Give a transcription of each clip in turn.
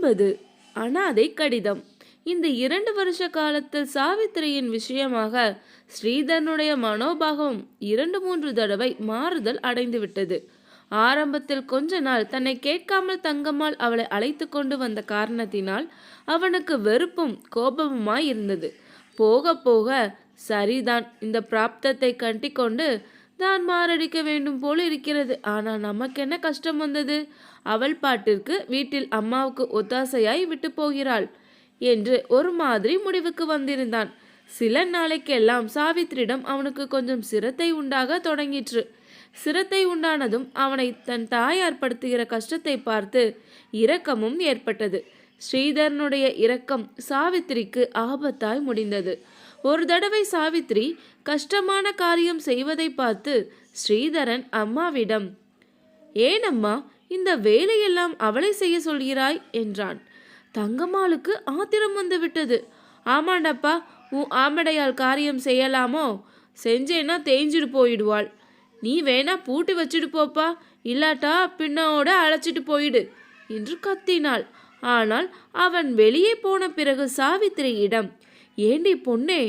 9 அனாதை கடிதம். இந்த 2 வருஷ காலத்தில் சாவித்திரியின் விஷயமாக ஸ்ரீதரனுடைய மனோபாகம் 2-3 தடவை மாறுதல் அடைந்து விட்டது. ஆரம்பத்தில் கொஞ்ச நாள் தன்னை கேட்காமல் தங்கம்மாள் அவளை அழைத்து கொண்டு வந்த காரணத்தினால் அவனுக்கு வெறுப்பும் கோபமுமாய் இருந்தது. போக போக சரிதான், இந்த பிராப்தத்தை கட்டிக்கொண்டு தான் மாரடிக்க வேண்டும் போல இருக்கிறது. ஆனால் நமக்கென்ன கஷ்டம் வந்தது? அவள் பாட்டிற்கு வீட்டில் அம்மாவுக்கு ஒத்தாசையாய் விட்டு போகிறாள் என்று ஒரு மாதிரி முடிவுக்கு வந்திருந்தான். சில நாளைக்கெல்லாம் சாவித்திரியிடம் அவனுக்கு கொஞ்சம் சிரத்தை உண்டாக தொடங்கிற்று. சிரத்தை உண்டானதும் அவனை தன் தாயார் படுத்துகிற கஷ்டத்தை பார்த்து இரக்கமும் ஏற்பட்டது. ஸ்ரீதரனுடைய இரக்கம் சாவித்திரிக்கு ஆபத்தாய் முடிந்தது. ஒரு தடவை சாவித்திரி கஷ்டமான காரியம் செய்வதை பார்த்து ஸ்ரீதரன் அம்மாவிடம், ஏனம்மா இந்த வேலையெல்லாம் அவளை செய்ய சொல்கிறாய் என்றான். தங்கம்மாளுக்கு ஆத்திரம் வந்து விட்டது. ஆமாண்டப்பா, உன் ஆமடையால் காரியம் செய்யலாமோ? செஞ்சேன்னா தேஞ்சிட்டு போயிடுவாள். நீ வேணா பூட்டி வச்சுட்டு போப்பா, இல்லாட்டா பின்னோட அழைச்சிட்டு போயிடு என்று கத்தினாள். ஆனால் அவன் வெளியே போன பிறகு சாவித்திரியிடம், ஏண்டி பொண்ணே,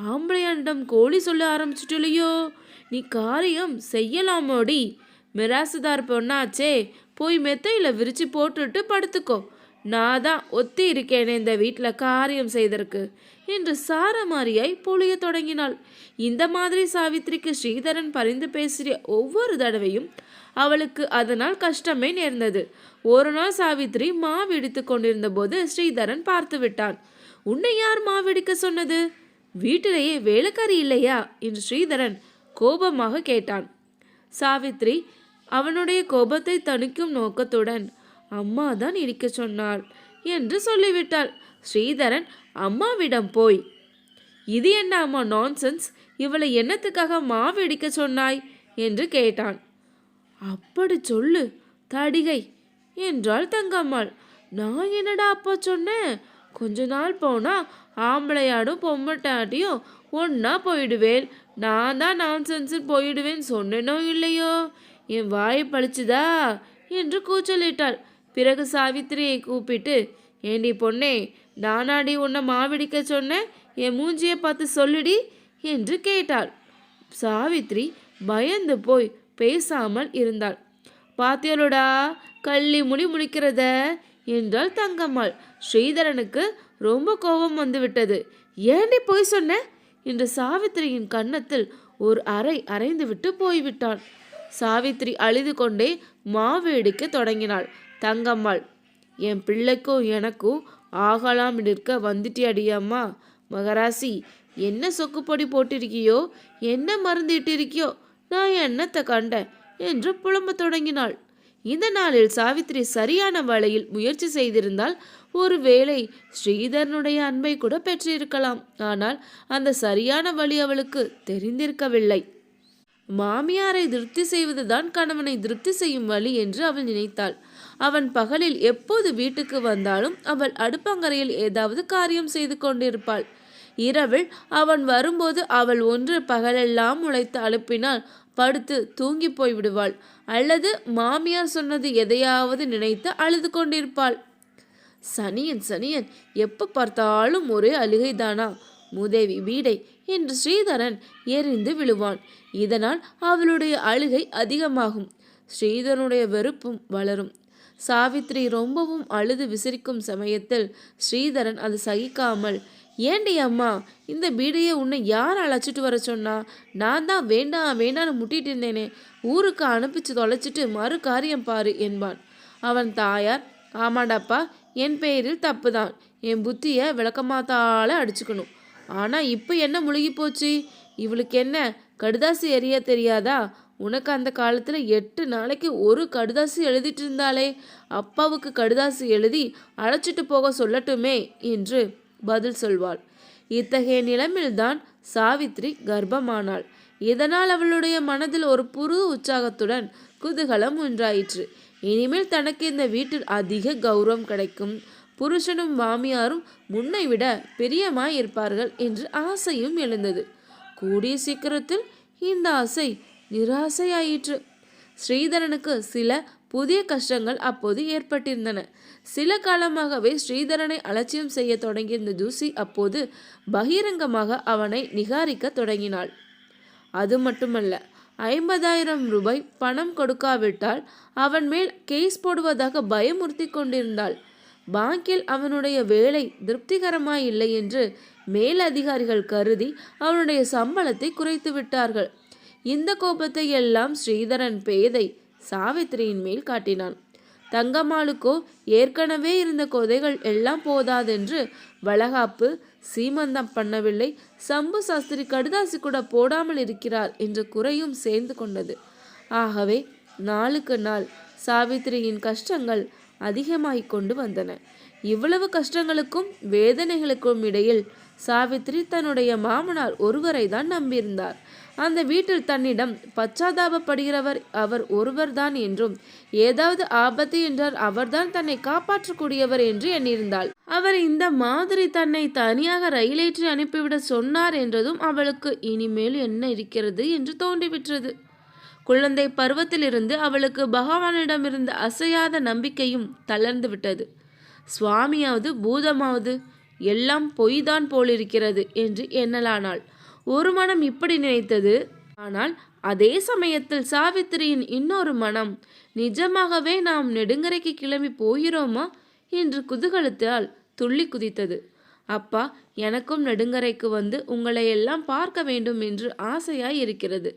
ஆம்பளையானிடம் கோழி சொல்ல ஆரம்பிச்சுட்டுலையோ? நீ காரியம் செய்யலாமோடி? மிராசுதார் பொண்ணாச்சே, போய் மெத்தையில் விரிச்சு போட்டுட்டு படுத்துக்கோ. நான் தான் ஒத்தி இருக்கேனே இந்த வீட்டில் காரியம் செய்தற்கு என்று சாரமாரியாய் பொழிய தொடங்கினாள். இந்த மாதிரி சாவித்திரிக்கு ஸ்ரீதரன் பரிந்து பேசிய ஒவ்வொரு தடவையும் அவளுக்கு அதனால் கஷ்டமே நேர்ந்தது. ஒரு நாள் சாவித்திரி மாவு இடித்து கொண்டிருந்த போது ஸ்ரீதரன் பார்த்து விட்டான். உன்னை யார் மாவிடிக்க சொன்னது? வீட்டிலேயே வேலைக்காரி இல்லையா என்று ஸ்ரீதரன் கோபமாக கேட்டான். சாவித்திரி அவனுடைய கோபத்தை தணிக்கும் நோக்கத்துடன், அம்மா தான் இடிக்க சொன்னாள் என்று சொல்லிவிட்டாள். ஸ்ரீதரன் அம்மாவிடம் போய், இது என்ன அம்மா நான்சென்ஸ், இவளை என்னத்துக்காக மாவு இடிக்க சொன்னாய் என்று கேட்டான். அப்படி சொல்லு தடிகை என்றாள் தங்கம்மாள். நான் என்னடா அப்பா சொன்னேன்? கொஞ்ச நாள் போனா ஆம்பளையாடும் பொம்மட்டாட்டியும் ஒன்னா போயிடுவேன். நான் தான் நான்சென்ஸ் போயிடுவேன் சொன்னேனோ இல்லையோ? என் வாய் பழிச்சுதா என்று கூச்சலிட்டாள். பிறகு சாவித்திரியை கூப்பிட்டு, ஏண்டி பொண்ணே, நானாடி உன்னை மாவிடிக்க சொன்னேன், என் மூஞ்சியை பார்த்து சொல்லுடி என்று கேட்டாள். சாவித்திரி பயந்து போய் பேசாமல் இருந்தாள். பாத்தியலுடா கள்ளி முடிக்கிறத என்றாள் தங்கம்மாள். ஸ்ரீதரனுக்கு ரொம்ப கோபம் வந்துவிட்டது. ஏண்டி போய் சொன்ன என்று சாவித்திரியின் கன்னத்தில் ஒரு அறை அரைந்து விட்டு போய்விட்டான். சாவித்திரி அழுது கொண்டே மாவு இடிக்க தொடங்கினாள். தங்கம்மாள், என் பிள்ளைக்கும் எனக்கும் ஆகலாம் இருக்க வந்துட்டியடியம்மா. மகராசி, என்ன சொக்குப்பொடி போட்டிருக்கியோ, என்ன மருந்து இட்டிருக்கியோ, நான் என்னத்தை கண்டேன் என்று புலம்ப தொடங்கினாள். இந்த நாளில் சாவித்திரி சரியான வழியில் முயற்சி செய்திருந்தால் ஒருவேளை ஸ்ரீதரனுடைய அன்பை கூட பெற்றிருக்கலாம். ஆனால் அந்த சரியான வழி அவளுக்கு தெரிந்திருக்கவில்லை. மாமியாரை திருப்தி செய்வதுதான் கணவனை திருப்தி செய்யும் வழி என்று அவள் நினைத்தாள். அவன் பகலில் எப்போது வீட்டுக்கு வந்தாலும் அவள் அடுப்பங்கரையில் ஏதாவது காரியம் செய்து கொண்டிருப்பாள். இரவில் அவன் வரும்போது அவள் ஒன்று பகலெல்லாம் உழைத்து அழுப்பினால் படுத்து தூங்கி போய்விடுவாள். அல்லது மாமியார் சொன்னது எதையாவது நினைத்து அழுது கொண்டிருப்பாள். சனியன் எப்ப பார்த்தாலும் ஒரே அழுகைதானா, மூதேவி வீடை என்று ஸ்ரீதரன் எரிந்து விழுவான். இதனால் அவளுடைய அழுகை அதிகமாகும். ஸ்ரீதரனுடைய வெறுப்பும் வளரும். சாவித்திரி ரொம்பவும் அழுது விசிரிக்கும் சமயத்தில் ஸ்ரீதரன் அது சகிக்காமல், ஏண்டி அம்மா, இந்த பீடையை உன்னை யார் அழைச்சிட்டு வர சொன்னா? நான் தான் வேண்டான்னு முட்டிட்டு இருந்தேனே, ஊருக்கு அனுப்பிச்சு தொலைச்சிட்டு மறு காரியம் பாரு என்பான். அவன் தாயார், ஆமாண்டாப்பா, என் பெயரில் தப்பு தான், என் புத்தியை விளக்கமாத்தால அடிச்சுக்கணும். ஆனால் இப்போ என்ன முழுகி போச்சு? இவளுக்கு என்ன கடுதாசி எறிய தெரியாதா? உனக்கு அந்த காலத்தில் 8 நாளைக்கு ஒரு கடுதாசி எழுதிட்டு இருந்தாலே, அப்பாவுக்கு கடுதாசி எழுதி அழைச்சிட்டு போக சொல்லட்டுமே என்று பதில் சொல்வாள். இத்தகைய நிலைமையில்தான் சாவித்திரி கர்ப்பமானாள். இதனால் அவளுடைய மனதில் ஒரு புது உற்சாகத்துடன் குதூகலம் உண்டாயிற்று. இனிமேல் தனக்கு இந்த வீட்டில் அதிக கௌரவம் கிடைக்கும், புருஷனும் மாமியாரும் முன்னை விட பிரியமாய் இருப்பார்கள் என்று ஆசையும் எழுந்தது. கூடிய சீக்கிரத்தில் இந்த ஆசை நிராசையாயிற்று. ஸ்ரீதரனுக்கு சில புதிய கஷ்டங்கள் அப்போது ஏற்பட்டிருந்தன. சில காலமாகவே ஸ்ரீதரனை அலட்சியம் செய்ய தொடங்கியிருந்த ஜூசி அப்போது பகிரங்கமாக அவனை நிகாரிக்க தொடங்கினாள். அது மட்டுமல்ல, 50,000 ரூபாய் பணம் கொடுக்காவிட்டால் அவன் மேல் கேஸ் போடுவதாக பயமுறுத்தி கொண்டிருந்தாள். பாங்கில் அவனுடைய வேலை திருப்திகரமாயில்லை என்று மேலதிகாரிகள் கருதி அவனுடைய சம்பளத்தை குறைத்து விட்டார்கள். இந்த கோபத்தை எல்லாம் ஸ்ரீதரன் பேதை சாவித்திரியின் மேல் காட்டினான். தங்கம்மாளுக்கோ ஏற்கனவே இருந்த கொதைகள் எல்லாம் போதாதென்று வளகாப்பு சீமந்தம் பண்ணவில்லை, சம்பு சாஸ்திரி கடுதாசி கூட போடாமல் இருக்கிறார் என்ற குறையும் சேர்ந்து கொண்டது. ஆகவே நாளுக்கு நாள் சாவித்திரியின் கஷ்டங்கள் அதிகமாகிக் கொண்டு வந்தன. இவ்வளவு கஷ்டங்களுக்கும் வேதனைகளுக்கும் இடையில் சாவித்திரி தன்னுடைய மாமனார் ஒருவரை தான் நம்பியிருந்தார். அந்த வீட்டில் தன்னிடம் பச்சாதாபப்படுகிறவர் அவர் ஒருவர்தான் என்றும், ஏதாவது ஆபத்து என்றால் அவர்தான் தன்னை காப்பாற்றக்கூடியவர் என்று எண்ணியிருந்தாள். அவர் இந்த மாதிரி தன்னை தனியாக ரயிலேற்றி அனுப்பிவிட சொன்னார் என்றதும் அவளுக்கு இனிமேல் என்ன இருக்கிறது என்று தோன்றிவிட்டது. குழந்தை பருவத்திலிருந்து அவளுக்கு பகவானிடமிருந்த அசையாத நம்பிக்கையும் தளர்ந்து விட்டது. சுவாமியாவது பூதமாவது எல்லாம் பொய்தான் போலிருக்கிறது என்று எண்ணலானாள். ஒரு மனம் இப்படி நினைத்தது. ஆனால் அதே சமயத்தில் சாவித்திரியின் இன்னொரு மனம், நிஜமாகவே நாம் நெடுங்கரைக்கு கிளம்பி போகிறோமா என்று குதூகலத்தால் துள்ளி குதித்தது. அப்பா, எனக்கும் நெடுங்கரைக்கு வந்து உங்களை எல்லாம் பார்க்க வேண்டும் என்று ஆசையாய் இருக்கிறது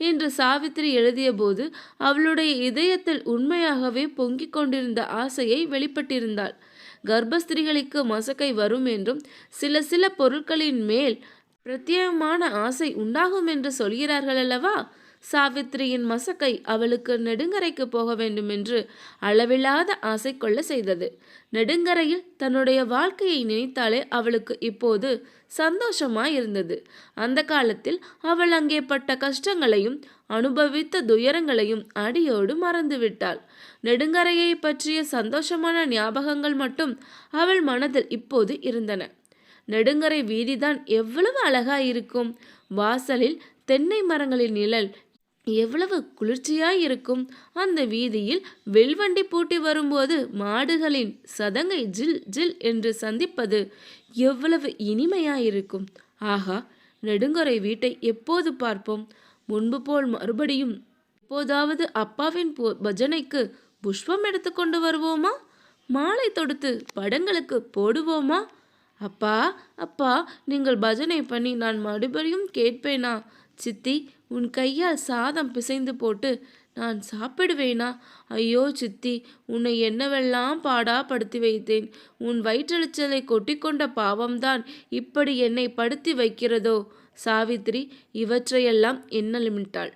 என்று சாவித்திரி எழுதிய போது அவளுடைய இதயத்தில் உண்மையாகவே பொங்கிக் கொண்டிருந்த ஆசையை வெளிப்பட்டிருந்தாள். கர்ப்பஸ்திரிகளுக்கு மசக்கை வரும் என்றும் சில பொருட்களின் மேல் பிரத்யேகமான ஆசை உண்டாகும் என்று சொல்கிறார்கள் அல்லவா? சாவித்திரியின் மசக்கை அவளுக்கு நெடுங்கரைக்கு போக வேண்டும் என்று அளவில்லாத ஆசை கொள்ள செய்தது. நெடுங்கரையில் தன்னுடைய வாழ்க்கையை நினைத்தாலே அவளுக்கு இப்போது சந்தோஷமாய் இருந்தது. அந்த காலத்தில் அவள் அங்கே பட்ட கஷ்டங்களையும் அனுபவித்த துயரங்களையும் அடியோடு மறந்துவிட்டாள். நெடுங்கரையை பற்றிய சந்தோஷமான ஞாபகங்கள் மட்டும் அவள் மனதில் இப்போது இருந்தன. நெடுங்கரை வீதிதான் எவ்வளவு அழகாயிருக்கும்! வாசலில் தென்னை மரங்களின் நிழல் எவ்வளவு குளிர்ச்சியாய் இருக்கும்! அந்த வீதியில் வெல்வண்டி பூட்டி வரும்போது மாடுகளின் சதங்கை ஜில் ஜில் என்று சந்திப்பது எவ்வளவு இனிமையாயிருக்கும்! ஆகா, நெடுங்கரை வீட்டை எப்போது பார்ப்போம்? முன்பு போல் மறுபடியும் எப்போதாவது அப்பாவின் பஜனைக்கு புஷ்பம் எடுத்து கொண்டு வருவோமா? மாலை தொடுத்து படங்களுக்கு போடுவோமா? அப்பா, அப்பா, நீங்கள் பஜனை பண்ணி நான் மறுபடியும் கேட்பேனா? சித்தி, உன் கையால் சாதம் பிசைந்து போட்டு நான் சாப்பிடுவேனா? ஐயோ சித்தி, உன்னை என்னவெல்லாம் பாடாப்படுத்தி வைத்தேன். உன் வயிற்றெழுச்சலை கொட்டிக்கொண்ட பாவம்தான் இப்படி என்னை படுத்தி வைக்கிறதோ? சாவித்திரி இவற்றையெல்லாம் எண்ணமிட்டாள்.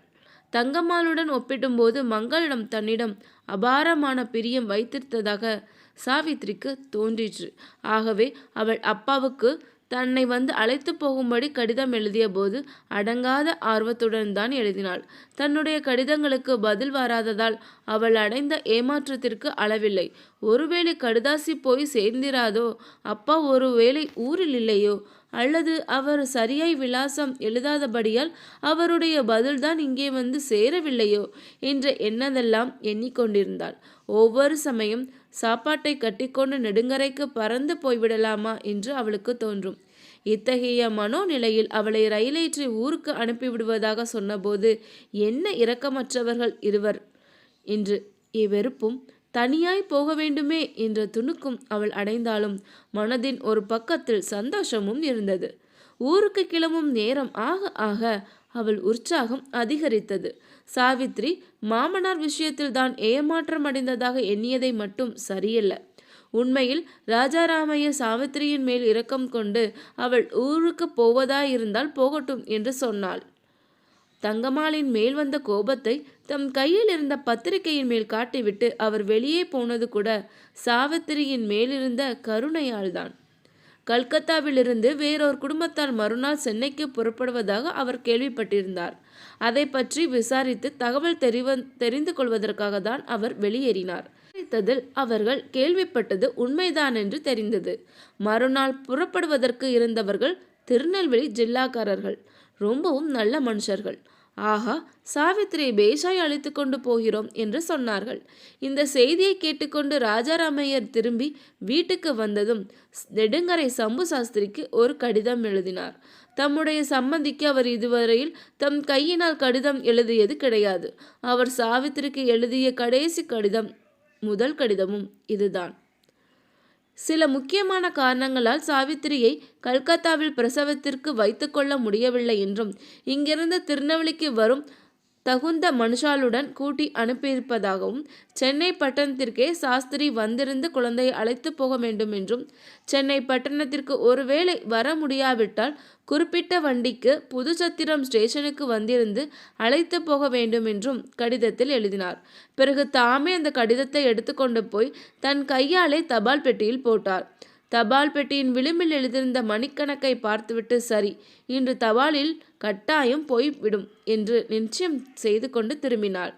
தங்கம்மாளுடன் ஒப்பிடும்போது மங்களிடம் தன்னிடம் அபாரமான பிரியம் வைத்திருந்ததாக சாவித்திரிக்கு தோன்றிற்று. ஆகவே அவள் அப்பாவுக்கு தன்னை வந்து அழைத்து போகும்படி கடிதம் எழுதிய போது அடங்காத ஆர்வத்துடன் தான் எழுதினாள். தன்னுடைய கடிதங்களுக்கு பதில் வராததால் அவள் அடைந்த ஏமாற்றத்திற்கு அளவில்லை. ஒருவேளை கடுதாசி போய் சேர்ந்திராதோ? அப்பா ஒருவேளை ஊரில் இல்லையோ? அல்லது அவர் சரியாய் விலாசம் எழுதாதபடியால் அவருடைய பதில்தான் இங்கே வந்து சேரவில்லையோ என்ற எண்ணதெல்லாம் எண்ணிக்கொண்டிருந்தாள். ஒவ்வொரு சமயம் சாப்பாட்டை கட்டிக்கொண்டு நெடுங்கரைக்கு பறந்து போய்விடலாமா என்று அவளுக்கு தோன்றும். இத்தகைய மனோநிலையில் அவளை ரயிலேற்றி ஊருக்கு அனுப்பிவிடுவதாக சொன்னபோது என்ன இரக்கமற்றவர்கள் இருவர் என்று வெறுப்பும், தனியாய் போக வேண்டுமே என்ற துணுக்கும் அவள் அடைந்தாலும் மனதின் ஒரு பக்கத்தில் சந்தோஷமும் இருந்தது. ஊருக்கு கிளம்பும் நேரம் ஆக ஆக அவள் உற்சாகம் அதிகரித்தது. சாவித்ரி மாமனார் விஷயத்தில் தான் ஏமாற்றம் அடைந்ததாக எண்ணியதை மட்டும் சரியல்ல. உண்மையில் ராஜாராமையர் சாவித்திரியின் மேல் இரக்கம் கொண்டு அவள் ஊருக்கு போவதாயிருந்தால் போகட்டும் என்று சொன்னாள். தங்கம்மாளின் மேல் வந்த கோபத்தை தம் கையில் இருந்த பத்திரிகையின் மேல் காட்டிவிட்டு அவர் வெளியே போனது கூட சாவித்திரியின் மேலிருந்த கருணையால்தான். கல்கத்தாவிலிருந்து வேறொரு குடும்பத்தால் மறுநாள் சென்னைக்கு புறப்படுவதாக அவர் கேள்விப்பட்டிருந்தார். அதை பற்றி விசாரித்து தகவல் தெரிந்து கொள்வதற்காக தான் அவர் வெளியேறினார். அவர்கள் கேள்விப்பட்டது உண்மைதான் என்று தெரிந்தது. மறுநாள் புறப்படுவதற்கு இருந்தவர்கள் திருநெல்வேலி ஜில்லாக்காரர்கள். ரொம்பவும் நல்ல மனுஷர்கள். ஆஹா, சாவித்திரியை பேஷாய் அழைத்து கொண்டு போகிறோம் என்று சொன்னார்கள். இந்த செய்தியை கேட்டுக்கொண்டு ராஜாராமையர் திரும்பி வீட்டுக்கு வந்ததும் நெடுங்கரை சம்பு சாஸ்திரிக்கு ஒரு கடிதம் எழுதினார். தம்முடைய சம்மந்திக்கு அவர் இதுவரையில் தம் கையினால் கடிதம் எழுதியது கிடையாது. அவர் சாவித்திரிக்கு எழுதிய கடைசி கடிதம், முதல் கடிதமும் இதுதான். சில முக்கியமான காரணங்களால் சாவித்திரியை கல்கத்தாவில் பிரசவத்திற்கு வைத்துக்கொள்ள முடியவில்லை என்றும், இங்கிருந்து திருநெல்வேலிக்கு வரும் தகுந்த மனுஷாலுடன் கூட்டி அனுப்பியிருப்பதாகவும், சென்னை பட்டணத்திற்கே சாஸ்திரி வந்திருந்து குழந்தையை அழைத்து போக வேண்டும் என்றும், சென்னை பட்டணத்திற்கு ஒருவேளை வர முடியாவிட்டால் குறிப்பிட்ட வண்டிக்கு புதுச்சத்திரம் ஸ்டேஷனுக்கு வந்திருந்து அழைத்து போக வேண்டும் என்றும் கடிதத்தில் எழுதினார். பிறகு தாமே அந்த கடிதத்தை எடுத்துக்கொண்டு போய் தன் கையாலே தபால் பெட்டியில் போட்டார். தபால் பெட்டியின் விளிம்பில் எழுதியிருந்த மணிக்கணக்கை பார்த்துவிட்டு, சரி, இன்று தபாலில் கட்டாயம் போய்விடும் என்று நிச்சயம் செய்து கொண்டு திரும்பினாள்.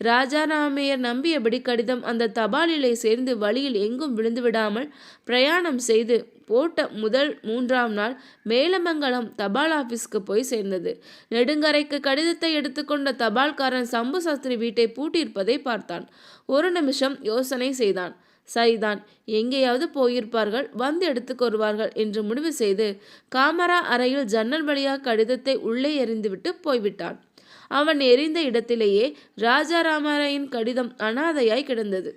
ராஜாராமையர் நம்பியபடி கடிதம் அந்த தபாலிலே சேர்ந்து வழியில் எங்கும் விழுந்து விடாமல் பிரயாணம் செய்து போட்ட முதல் 3ஆம் நாள் மேலமங்கலம் தபால் ஆபீஸ்க்கு போய் சேர்ந்தது. நெடுங்கரைக்கு கடிதத்தை எடுத்துக்கொண்ட தபால்காரன் சம்பு சாஸ்திரி வீட்டை பூட்டியிருப்பதை பார்த்தான். ஒரு நிமிஷம் யோசனை செய்தான். சரிதான், எங்கேயாவது போயிருப்பார்கள், வந்து எடுத்துக்கொருவார்கள் என்று முடிவு செய்து காமரா அறையில் ஜன்னல் வழியாக கடிதத்தை உள்ளே எறிந்துவிட்டு போய்விட்டான். அவன் எறிந்த இடத்திலேயே ராஜாராமரையின் கடிதம் அனாதையாய் கிடந்தது.